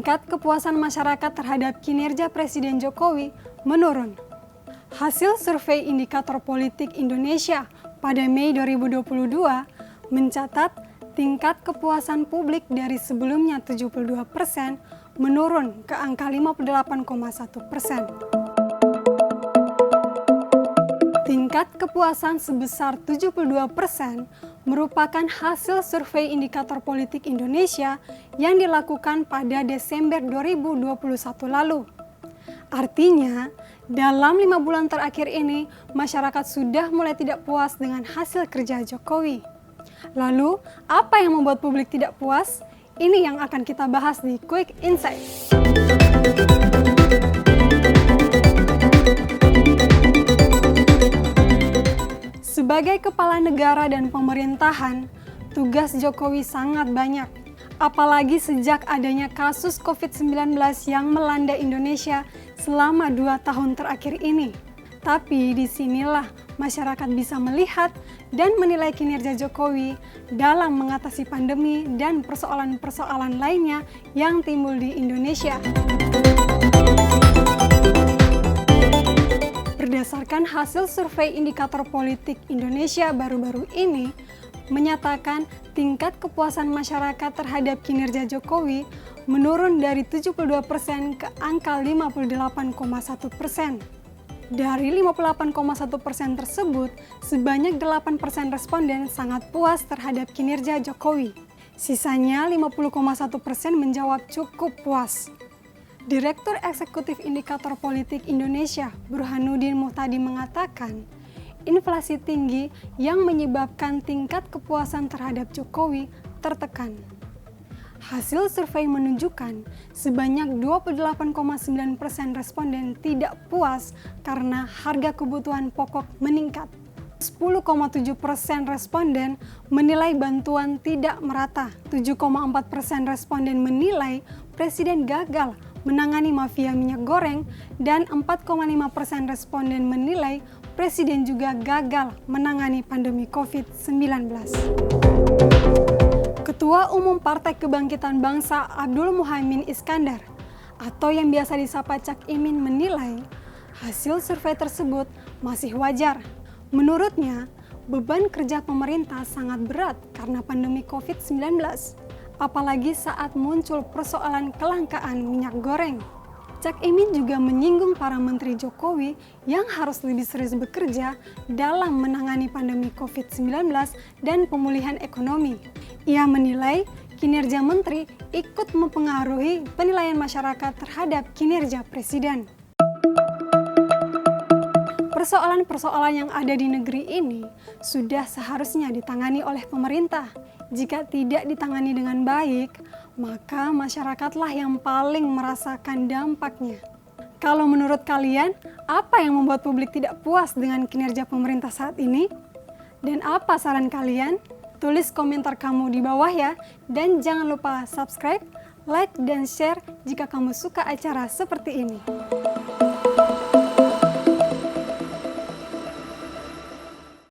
tingkat kepuasan masyarakat terhadap kinerja Presiden Jokowi menurun. Hasil survei Indikator Politik Indonesia pada Mei 2022 mencatat tingkat kepuasan publik dari sebelumnya 72% menurun ke angka 58,1%. Tingkat kepuasan sebesar 72% merupakan hasil survei Indikator Politik Indonesia yang dilakukan pada Desember 2021 lalu. Artinya, dalam 5 bulan terakhir ini, masyarakat sudah mulai tidak puas dengan hasil kerja Jokowi. Lalu, apa yang membuat publik tidak puas? Ini yang akan kita bahas di Quick Insight. Sebagai kepala negara dan pemerintahan, tugas Jokowi sangat banyak. Apalagi sejak adanya kasus COVID-19 yang melanda Indonesia selama 2 tahun terakhir ini. Tapi disinilah masyarakat bisa melihat dan menilai kinerja Jokowi dalam mengatasi pandemi dan persoalan-persoalan lainnya yang timbul di Indonesia. Berdasarkan hasil survei Indikator Politik Indonesia baru-baru ini, menyatakan tingkat kepuasan masyarakat terhadap kinerja Jokowi menurun dari 72% ke angka 58,1%. Dari 58,1% tersebut, sebanyak 8% responden sangat puas terhadap kinerja Jokowi. Sisanya 50,1% menjawab cukup puas. Direktur Eksekutif Indikator Politik Indonesia, Burhanuddin Muhtadi mengatakan, inflasi tinggi yang menyebabkan tingkat kepuasan terhadap Jokowi tertekan. Hasil survei menunjukkan sebanyak 28,9% responden tidak puas karena harga kebutuhan pokok meningkat. 10,7% responden menilai bantuan tidak merata. 7,4% responden menilai Presiden gagal menangani mafia minyak goreng dan 4,5% responden menilai Presiden juga gagal menangani pandemi COVID-19. Ketua Umum Partai Kebangkitan Bangsa Abdul Muhaimin Iskandar atau yang biasa disapa Cak Imin menilai hasil survei tersebut masih wajar. Menurutnya, beban kerja pemerintah sangat berat karena pandemi COVID-19, apalagi saat muncul persoalan kelangkaan minyak goreng. Cak Imin juga menyinggung para menteri Jokowi yang harus lebih serius bekerja dalam menangani pandemi COVID-19 dan pemulihan ekonomi. Ia menilai kinerja menteri ikut mempengaruhi penilaian masyarakat terhadap kinerja presiden. Persoalan-persoalan yang ada di negeri ini sudah seharusnya ditangani oleh pemerintah. Jika tidak ditangani dengan baik, maka masyarakatlah yang paling merasakan dampaknya. Kalau menurut kalian, apa yang membuat publik tidak puas dengan kinerja pemerintah saat ini? Dan apa saran kalian? Tulis komentar kamu di bawah ya. Dan jangan lupa subscribe, like, dan share jika kamu suka acara seperti ini.